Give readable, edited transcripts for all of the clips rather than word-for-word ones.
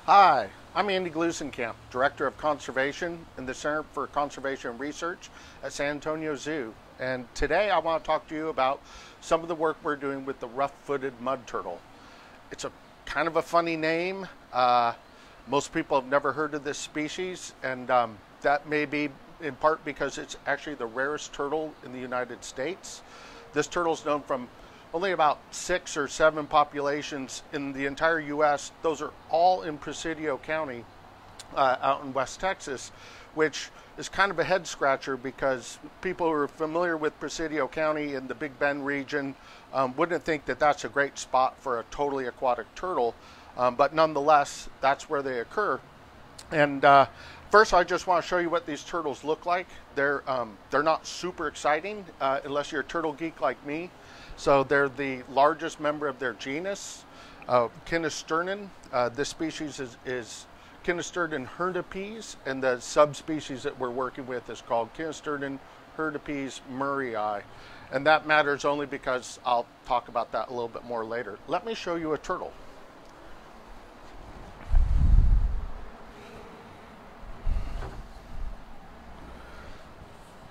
Hi, I'm Andy Glusenkamp, Director of Conservation in the Center for Conservation Research at San Antonio Zoo. And today I want to talk to you about some of the work we're doing with the rough-footed mud turtle. It's a kind of a funny name. Most people have never heard of this species, and that may be in part because it's actually the rarest turtle in the United States. This turtle is known from only about 6 or 7 populations in the entire U.S. Those are all in Presidio County out in West Texas, which is kind of a head scratcher because people who are familiar with Presidio County in the Big Bend region wouldn't think that that's a great spot for a totally aquatic turtle, but nonetheless, that's where they occur. And first, I just want to show you what these turtles look like. They're not super exciting unless you're a turtle geek like me. So they're the largest member of their genus, Kinisternin. This species is Kinisternin herdipes, and the subspecies that we're working with is called Kinisternin herdipes murrayi. And that matters only because I'll talk about that a little bit more later. Let me show you a turtle.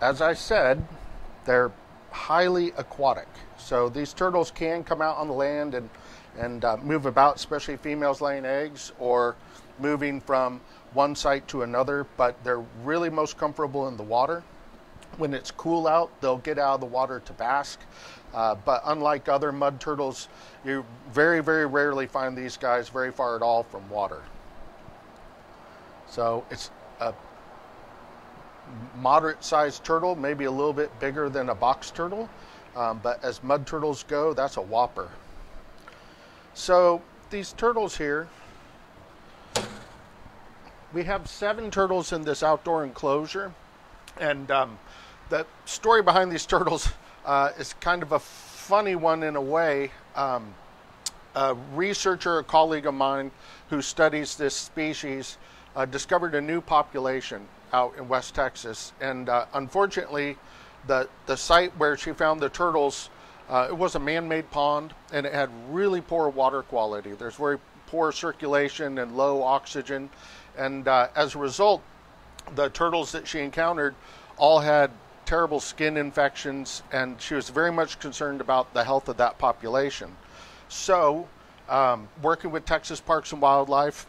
As I said, they're highly aquatic. So these turtles can come out on the land and move about, especially females laying eggs or moving from one site to another, but they're really most comfortable in the water. When it's cool out, they'll get out of the water to bask. But unlike other mud turtles, you very, very rarely find these guys very far at all from water. So it's a moderate-sized turtle, maybe a little bit bigger than a box turtle, but as mud turtles go, that's a whopper. So these turtles here, we have 7 turtles in this outdoor enclosure, and the story behind these turtles is kind of a funny one in a way. A researcher, a colleague of mine who studies this species, discovered a new population out in West Texas, and unfortunately the site where she found the turtles, it was a man-made pond, and it had really poor water quality. There's very poor circulation and low oxygen, and as a result, the turtles that she encountered all had terrible skin infections, and she was very much concerned about the health of that population. So working with Texas Parks and Wildlife,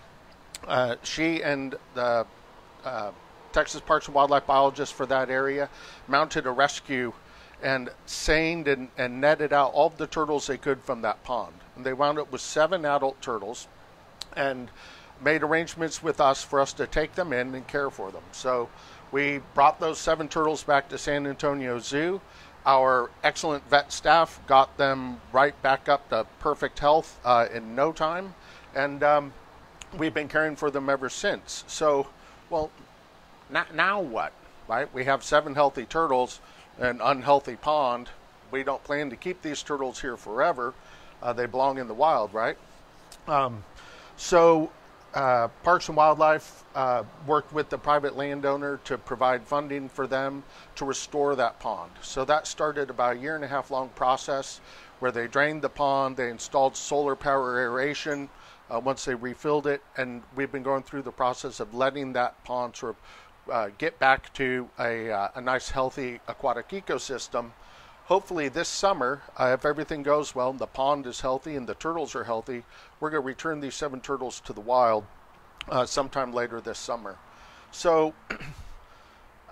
she and the Texas Parks and Wildlife biologists for that area mounted a rescue and seined and netted out all of the turtles they could from that pond. And they wound up with 7 adult turtles and made arrangements with us for us to take them in and care for them. So we brought those 7 turtles back to San Antonio Zoo. Our excellent vet staff got them right back up to perfect health in no time, and we've been caring for them ever since. So, well, now what, right? We have 7 healthy turtles, an unhealthy pond. We don't plan to keep these turtles here forever. They belong in the wild, right? So Parks and Wildlife worked with the private landowner to provide funding for them to restore that pond. So that started about a 1.5 year long process where they drained the pond, they installed solar power aeration once they refilled it, and we've been going through the process of letting that pond sort of get back to a nice healthy aquatic ecosystem. Hopefully this summer, if everything goes well, the pond is healthy and the turtles are healthy, we're going to return these 7 turtles to the wild sometime later this summer. So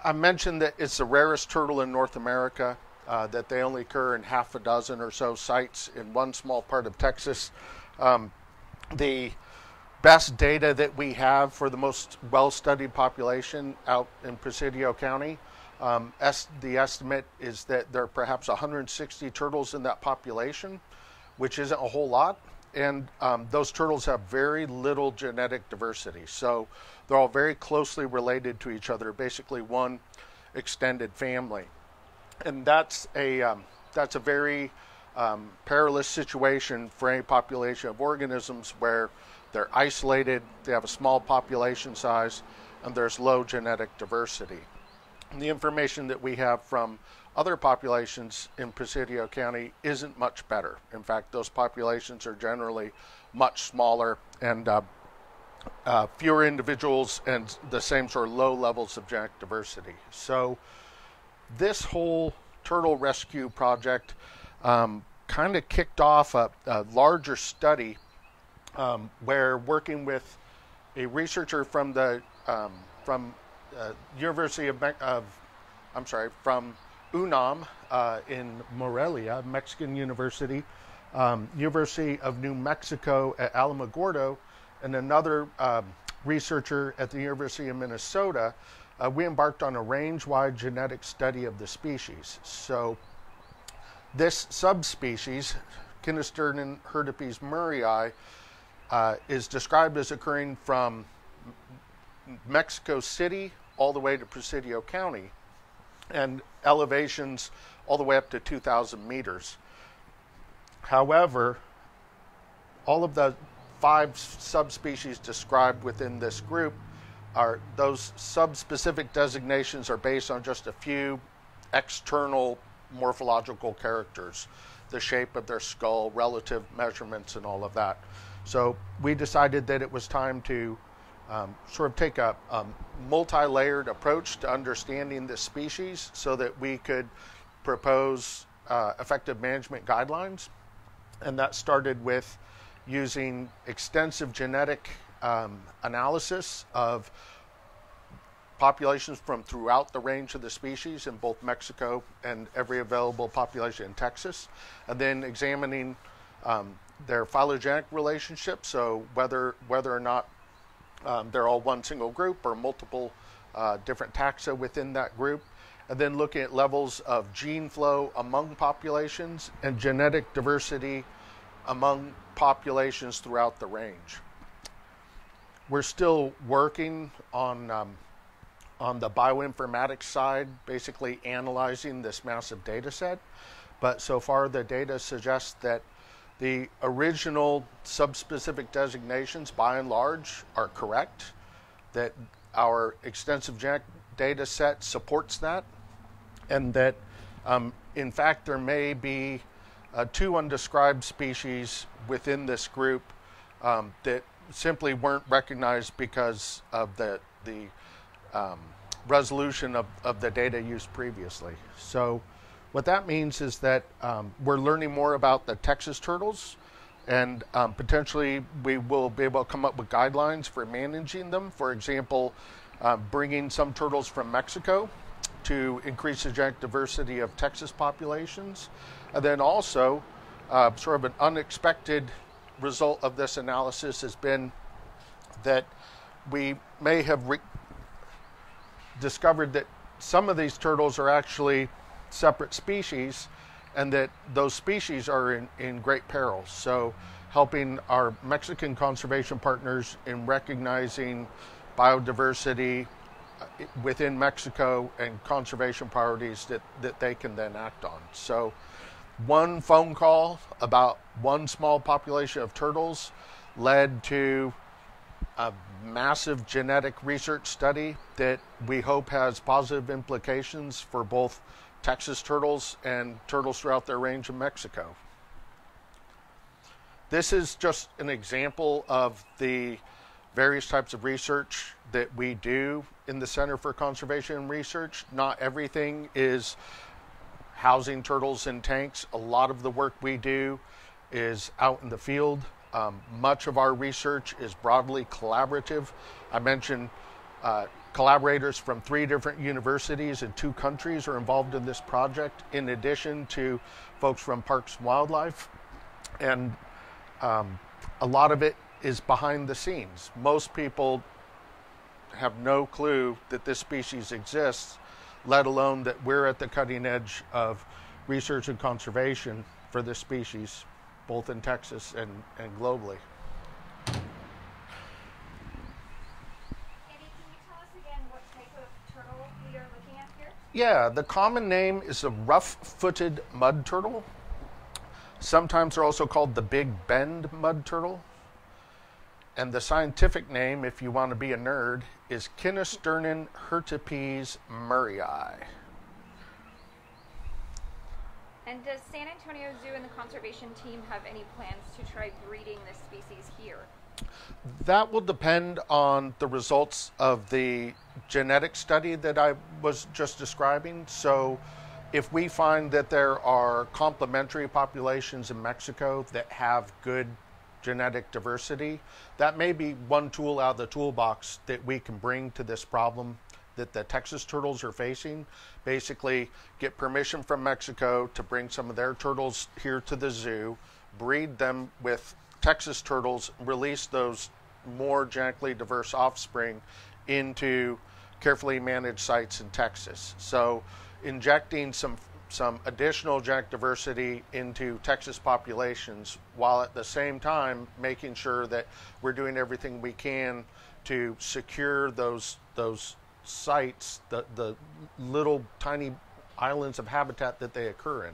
I mentioned that it's the rarest turtle in North America, that they only occur in half a dozen or so sites in one small part of Texas. The best data that we have for the most well-studied population out in Presidio County, the estimate is that there are perhaps 160 turtles in that population, which isn't a whole lot, and those turtles have very little genetic diversity. So they're all very closely related to each other, basically one extended family. And that's a very perilous situation for any population of organisms where they're isolated, they have a small population size, and there's low genetic diversity. And the information that we have from other populations in Presidio County isn't much better. In fact, those populations are generally much smaller and fewer individuals and the same sort of low levels of genetic diversity. So this whole turtle rescue project kind of kicked off a larger study where working with a researcher from the University from UNAM in Morelia, Mexican University, University of New Mexico at Alamogordo, and another researcher at the University of Minnesota, we embarked on a range-wide genetic study of the species. So this subspecies, Kinosturnium hertipes murray, is described as occurring from Mexico City all the way to Presidio County, and elevations all the way up to 2,000 meters. However, all of the 5 subspecies described within this group those subspecific designations are based on just a few external morphological characters, the shape of their skull, relative measurements, and all of that. So we decided that it was time to sort of take a multi-layered approach to understanding this species so that we could propose effective management guidelines. And that started with using extensive genetic analysis of populations from throughout the range of the species in both Mexico and every available population in Texas, and then examining their phylogenetic relationship, so whether or not they're all one single group or multiple different taxa within that group, and then looking at levels of gene flow among populations and genetic diversity among populations throughout the range. We're still working on the bioinformatics side, basically analyzing this massive data set, but so far the data suggests that the original subspecific designations, by and large, are correct, that our extensive genetic data set supports that, and that, in fact, there may be 2 undescribed species within this group that simply weren't recognized because of the resolution of the data used previously. So what that means is that we're learning more about the Texas turtles, and potentially we will be able to come up with guidelines for managing them. For example, bringing some turtles from Mexico to increase the genetic diversity of Texas populations. And then also, sort of an unexpected result of this analysis has been that we may have discovered that some of these turtles are actually separate species, and that those species are in great peril. So helping our Mexican conservation partners in recognizing biodiversity within Mexico and conservation priorities that they can then act on. So one phone call about one small population of turtles led to a massive genetic research study that we hope has positive implications for both Texas turtles and turtles throughout their range in Mexico. This is just an example of the various types of research that we do in the Center for Conservation and Research. Not everything is housing turtles in tanks. A lot of the work we do is out in the field. Much of our research is broadly collaborative. I mentioned collaborators from 3 different universities in 2 countries are involved in this project, in addition to folks from Parks and Wildlife. And a lot of it is behind the scenes. Most people have no clue that this species exists, let alone that we're at the cutting edge of research and conservation for this species, both in Texas and globally. Andy, can you tell us again what type of turtle we are looking at here? Yeah, the common name is a rough-footed mud turtle. Sometimes they're also called the Big Bend mud turtle. And the scientific name, if you want to be a nerd, is Kinosturnium hertipes murray. And does San Antonio Zoo and the conservation team have any plans to try breeding this species here? That will depend on the results of the genetic study that I was just describing. So, if we find that there are complementary populations in Mexico that have good genetic diversity, that may be one tool out of the toolbox that we can bring to this problem that the Texas turtles are facing. Basically, get permission from Mexico to bring some of their turtles here to the zoo, breed them with Texas turtles, release those more genetically diverse offspring into carefully managed sites in Texas. So injecting some additional genetic diversity into Texas populations, while at the same time making sure that we're doing everything we can to secure those sites, the little tiny islands of habitat that they occur in.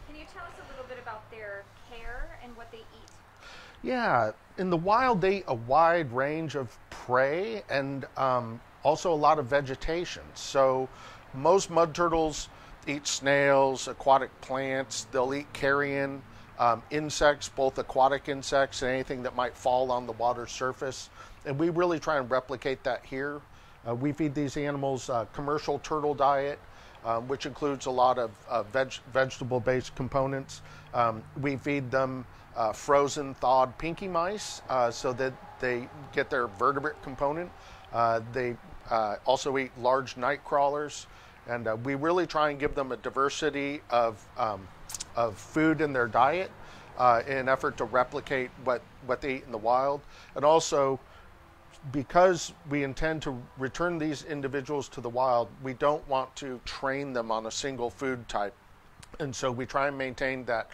Can you tell us a little bit about their care and what they eat? Yeah, in the wild they eat a wide range of prey and also a lot of vegetation. So most mud turtles eat snails, aquatic plants. They'll eat carrion, insects, both aquatic insects and anything that might fall on the water surface. And we really try and replicate that here. We feed these animals a commercial turtle diet, which includes a lot of vegetable-based components. We feed them frozen, thawed pinky mice so that they get their vertebrate component. They also eat large night crawlers, and we really try and give them a diversity of food in their diet in an effort to replicate what they eat in the wild. And also, because we intend to return these individuals to the wild, we don't want to train them on a single food type. And so we try and maintain that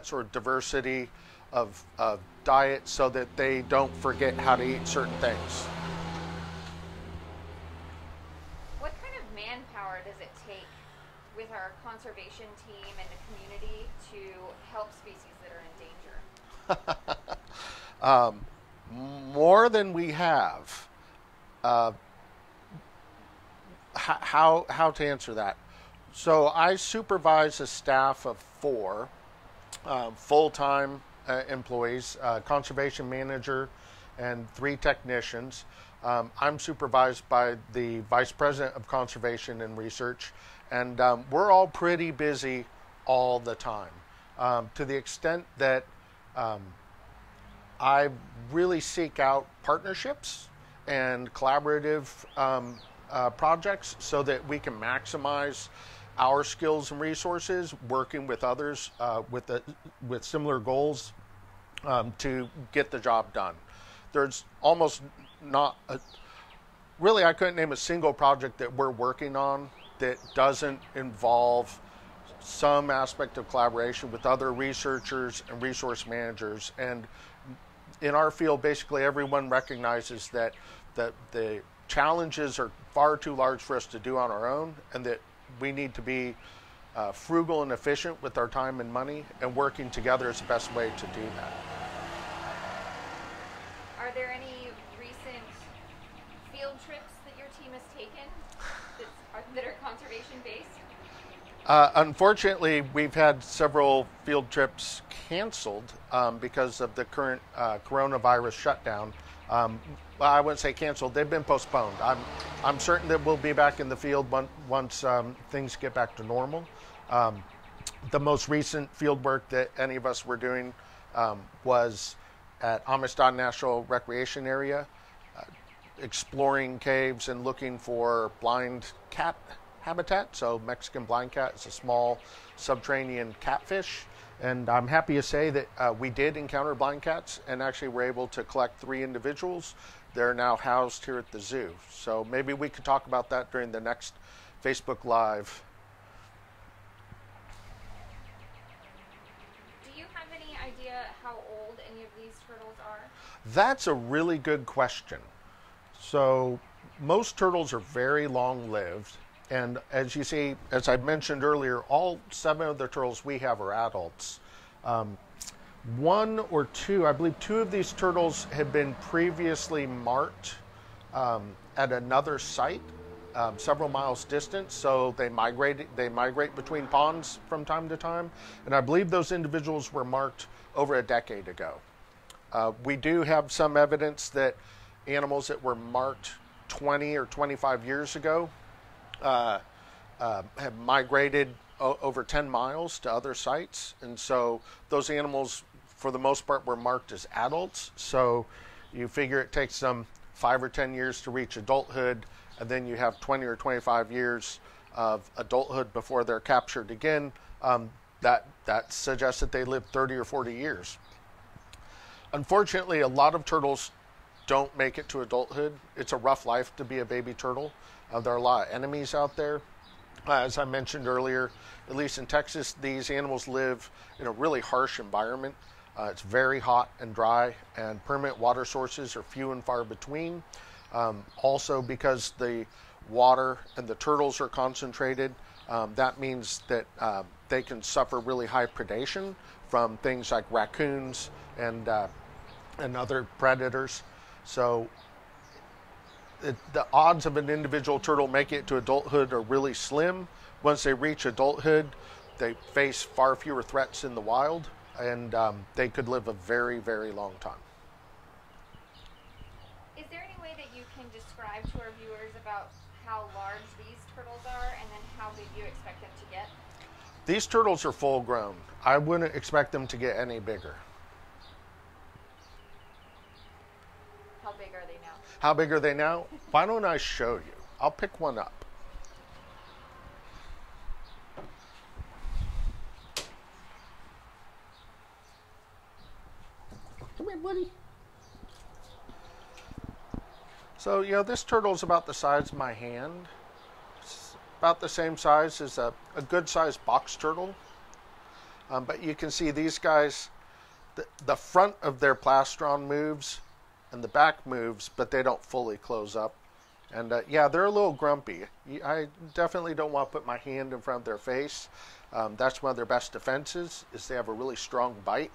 sort of diversity of diet so that they don't forget how to eat certain things. What kind of manpower does it take with our conservation team and the community to help species that are in danger? More than we have. How to answer that? So I supervise a staff of 4 full-time employees, conservation manager, and 3 technicians. I'm supervised by the vice president of conservation and research, and we're all pretty busy all the time, to the extent that I really seek out partnerships and collaborative projects so that we can maximize our skills and resources, working with others with similar goals to get the job done. There's almost not really, I couldn't name a single project that we're working on that doesn't involve some aspect of collaboration with other researchers and resource managers. And in our field, basically everyone recognizes that the challenges are far too large for us to do on our own, and that we need to be frugal and efficient with our time and money, and working together is the best way to do that. Are there any recent field trips that your team has taken that are conservation based? Unfortunately, we've had several field trips canceled because of the current coronavirus shutdown. Well, I wouldn't say canceled; they've been postponed. I'm certain that we'll be back in the field once things get back to normal. The most recent field work that any of us were doing was at Amistad National Recreation Area, exploring caves and looking for blind cat habitat. So Mexican blind cat is a small subterranean catfish, and I'm happy to say that we did encounter blind cats and actually were able to collect 3 individuals. They're now housed here at the zoo. So maybe we could talk about that during the next Facebook Live. Do you have any idea how old any of these turtles are? That's a really good question. So most turtles are very long-lived. And as you see, as I mentioned earlier, all 7 of the turtles we have are adults. 1 or 2, I believe 2 of these turtles had been previously marked at another site several miles distant, so they migrate between ponds from time to time, and I believe those individuals were marked over a decade ago. We do have some evidence that animals that were marked 20 or 25 years ago have migrated over 10 miles to other sites, and so those animals for the most part were marked as adults. So you figure it takes them 5 or 10 years to reach adulthood, and then you have 20 or 25 years of adulthood before they're captured again. That suggests that they lived 30 or 40 years. Unfortunately, a lot of turtles don't make it to adulthood. It's a rough life to be a baby turtle. There are a lot of enemies out there. As I mentioned earlier, at least in Texas, these animals live in a really harsh environment. It's very hot and dry, and permanent water sources are few and far between. Also, because the water and the turtles are concentrated, that means that they can suffer really high predation from things like raccoons and other predators. So the odds of an individual turtle making it to adulthood are really slim. Once they reach adulthood, they face far fewer threats in the wild, and they could live a very, very long time. Is there any way that you can describe to our viewers about how large these turtles are and then how big you expect them to get? These turtles are full grown. I wouldn't expect them to get any bigger. How big are they now? How big are they now? Why don't I show you? I'll pick one up. Come here, buddy. So, this turtle is about the size of my hand. It's about the same size as a good-sized box turtle. But you can see these guys, the front of their plastron moves and the back moves, but they don't fully close up. And yeah, they're a little grumpy. I definitely don't want to put my hand in front of their face. That's one of their best defenses, is they have a really strong bite.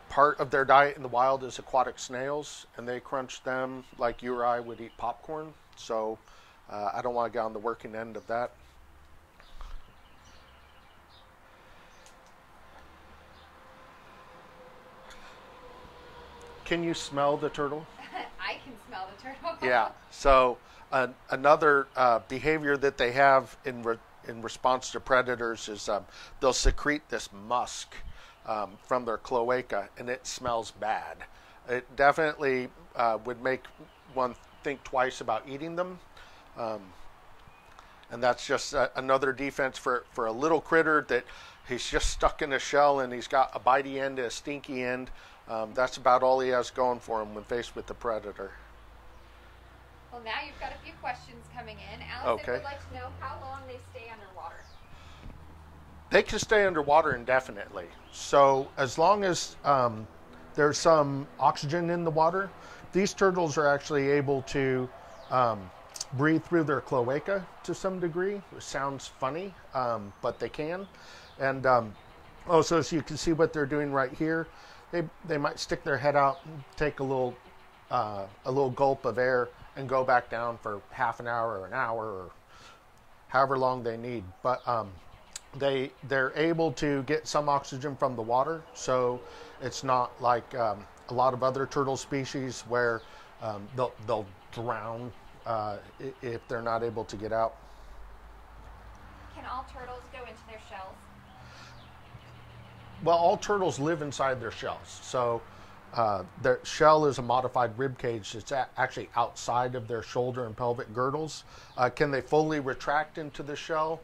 Part of their diet in the wild is aquatic snails, and they crunch them like you or I would eat popcorn. So I don't want to get on the working end of that. Can you smell the turtle? I can smell the turtle. Yeah. So another behavior that they have in response to predators is they'll secrete this musk from their cloaca, and it smells bad. It definitely would make one think twice about eating them. And that's just another defense for a little critter that he's just stuck in a shell and he's got a bitey end and a stinky end. That's about all he has going for him when faced with the predator. Well, now you've got a few questions coming in. Allison Okay. would like to know how long they stay underwater. They can stay underwater indefinitely. So as long as there's some oxygen in the water, these turtles are actually able to breathe through their cloaca to some degree. It sounds funny, but they can. And also, as you can see what they're doing right here, they might stick their head out, take a little gulp of air, and go back down for half an hour or an hour or however long they need. But they're able to get some oxygen from the water, so it's not like a lot of other turtle species where they'll drown if they're not able to get out. Can all turtles go into their shells? Well, all turtles live inside their shells. So their shell is a modified rib cage that's actually outside of their shoulder and pelvic girdles. Can they fully retract into the shell?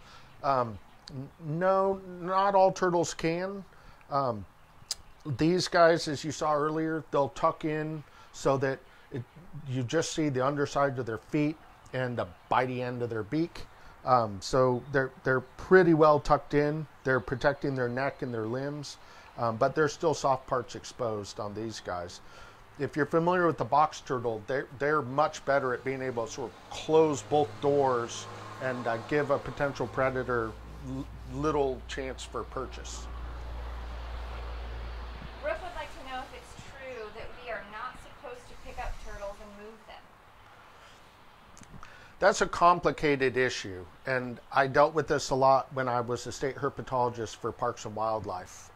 No, not all turtles can. These guys, as you saw earlier, they'll tuck in so that you just see the underside of their feet and the bitey end of their beak. So they're pretty well tucked in. They're protecting their neck and their limbs, but there's still soft parts exposed on these guys. If you're familiar with the box turtle, they're much better at being able to sort of close both doors and give a potential predator little chance for purchase. Brooke would like to know if it's true that we are not supposed to pick up turtles and move them. That's a complicated issue, and I dealt with this a lot when I was a state herpetologist for Parks and Wildlife.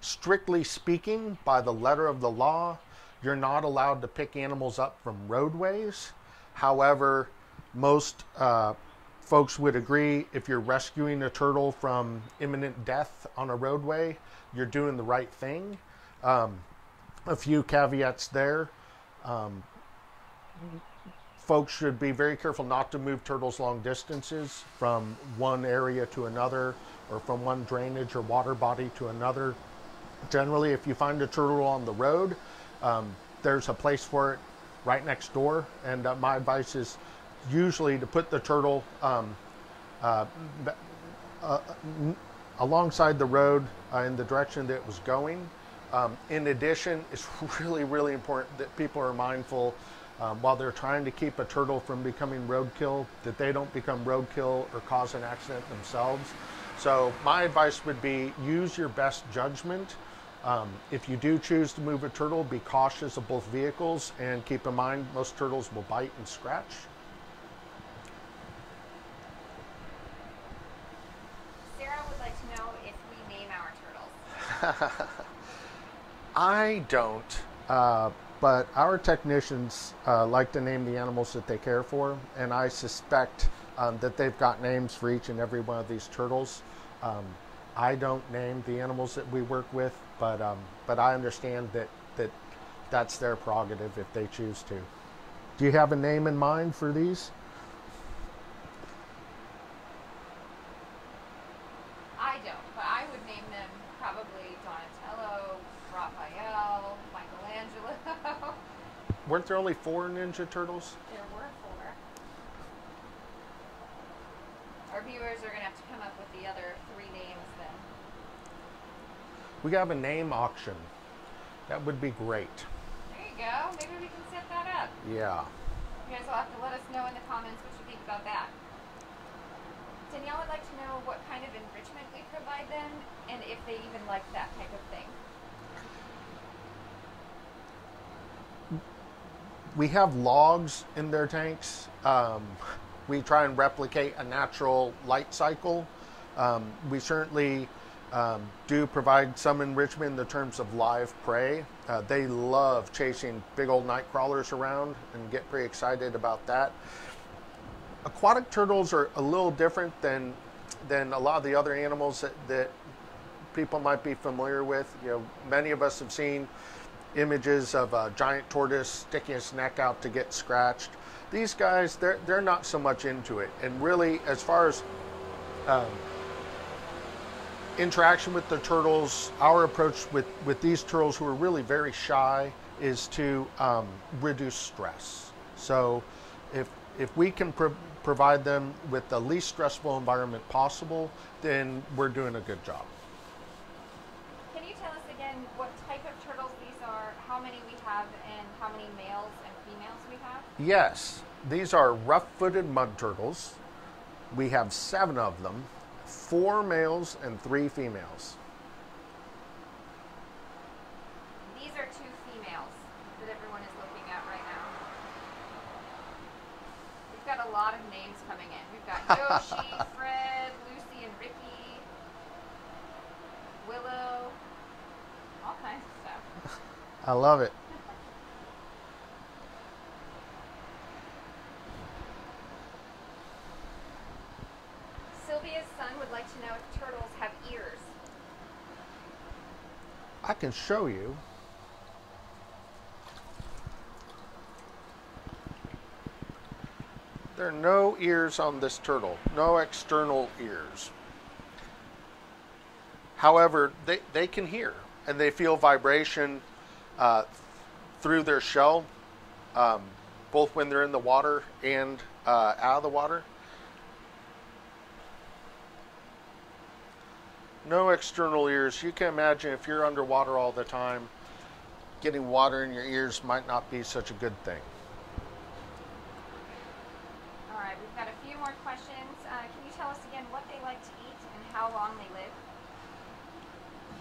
Strictly speaking, by the letter of the law, you're not allowed to pick animals up from roadways. However, most folks would agree if you're rescuing a turtle from imminent death on a roadway, you're doing the right thing. A few caveats there. Folks should be very careful not to move turtles long distances from one area to another, or from one drainage or water body to another. Generally, if you find a turtle on the road, there's a place for it right next door, and my advice is usually to put the turtle alongside the road in the direction that it was going. In addition, it's really, really important that people are mindful while they're trying to keep a turtle from becoming roadkill, that they don't become roadkill or cause an accident themselves. So my advice would be use your best judgment. If you do choose to move a turtle, be cautious of both vehicles, and keep in mind most turtles will bite and scratch. Sarah would like to know if we name our turtles. I don't, but our technicians like to name the animals that they care for, and I suspect that they've got names for each and every one of these turtles. I don't name the animals that we work with, but I understand that that's their prerogative if they choose to. Do you have a name in mind for these? I don't, but I would name them probably Donatello, Raphael, Michelangelo. Weren't there only 4 Ninja Turtles? There were 4. Our viewers are going to have to come up with the other 3 names then. We have a name auction. That would be great. There you go. Maybe we can set that up. Yeah. You guys will have to let us know in the comments what you think about that. Danielle would like to know what kind of enrichment we provide them, and if they even like that type of thing. We have logs in their tanks. We try and replicate a natural light cycle. We certainly do provide some enrichment in the terms of live prey. They love chasing big old night crawlers around and get pretty excited about that. Aquatic turtles are a little different than a lot of the other animals that people might be familiar with. You know, many of us have seen images of a giant tortoise sticking its neck out to get scratched. These guys, they're not so much into it. And really, as far as interaction with the turtles, our approach with these turtles who are really very shy is to reduce stress. So if we can provide them with the least stressful environment possible, then we're doing a good job. Can you tell us again what type of turtles these are, how many we have, and how many males and females we have? Yes, these are rough-footed mud turtles. We have 7 of them, 4 males and 3 females. These are 2 females that everyone is looking at right now. We've got a lot of names coming in. We've got Yoshi, Fred, Lucy and Ricky, Willow, all kinds of stuff. I love it. Sylvia's son would like to know if turtles have ears. I can show you. There are no ears on this turtle, no external ears. However, they can hear, and they feel vibration through their shell, both when they're in the water and out of the water. No external ears. You can imagine if you're underwater all the time, getting water in your ears might not be such a good thing. All right, we've got a few more questions. Can you tell us again what they like to eat and how long they live?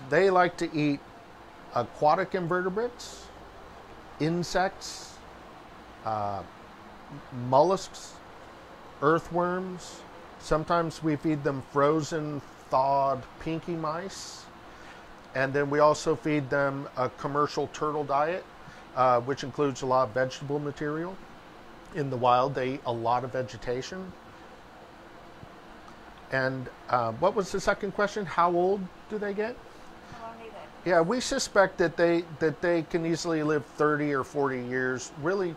They like to eat aquatic invertebrates, insects, mollusks, earthworms. Sometimes we feed them frozen, thawed pinky mice. And then we also feed them a commercial turtle diet, which includes a lot of vegetable material. In the wild, they eat a lot of vegetation. And what was the second question? How old do they get? How long do they live? Yeah, we suspect that they can easily live 30 or 40 years. Really,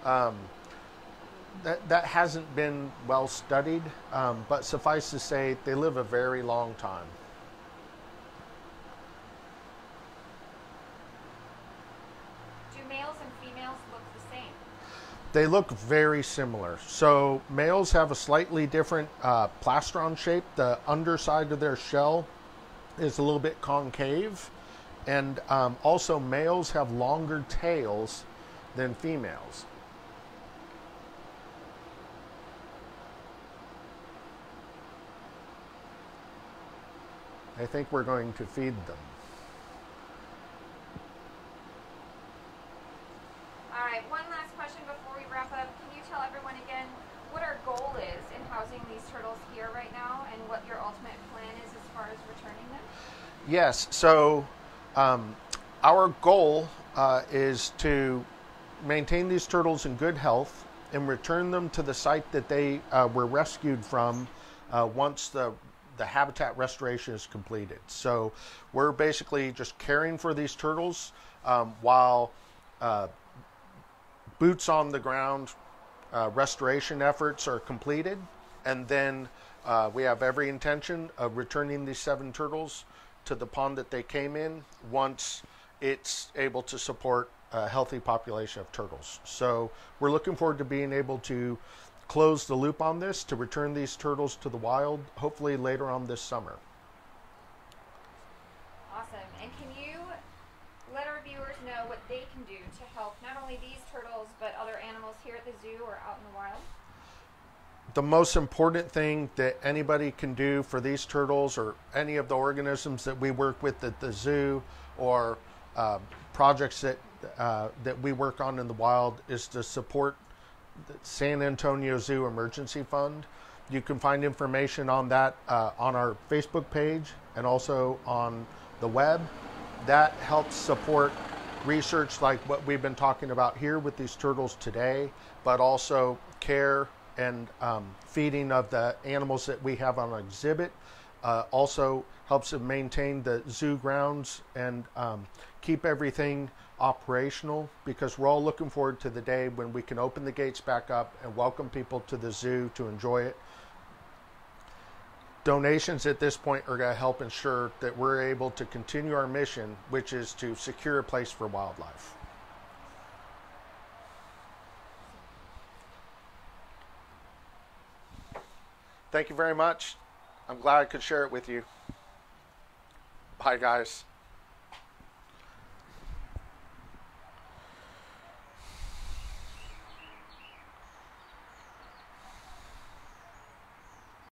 that hasn't been well studied, but suffice to say, they live a very long time. Do males and females look the same? They look very similar. So males have a slightly different plastron shape. The underside of their shell is a little bit concave. And also males have longer tails than females. I think we're going to feed them. All right, one last question before we wrap up. Can you tell everyone again what our goal is in housing these turtles here right now and what your ultimate plan is as far as returning them? Yes, so our goal is to maintain these turtles in good health and return them to the site that they were rescued from once the habitat restoration is completed. So we're basically just caring for these turtles while boots on the ground restoration efforts are completed, and then we have every intention of returning these 7 turtles to the pond that they came in once it's able to support a healthy population of turtles. So we're looking forward to being able to close the loop on this, to return these turtles to the wild, hopefully later on this summer. Awesome. And can you let our viewers know what they can do to help not only these turtles but other animals here at the zoo or out in the wild? The most important thing that anybody can do for these turtles or any of the organisms that we work with at the zoo or projects that we work on in the wild is to support the San Antonio Zoo Emergency Fund. You can find information on that on our Facebook page and also on the web. That helps support research like what we've been talking about here with these turtles today, but also care and feeding of the animals that we have on exhibit. Also helps to maintain the zoo grounds and keep everything operational, because we're all looking forward to the day when we can open the gates back up and welcome people to the zoo to enjoy it. Donations at this point are going to help ensure that we're able to continue our mission, which is to secure a place for wildlife. Thank you very much. I'm glad I could share it with you. Bye, guys.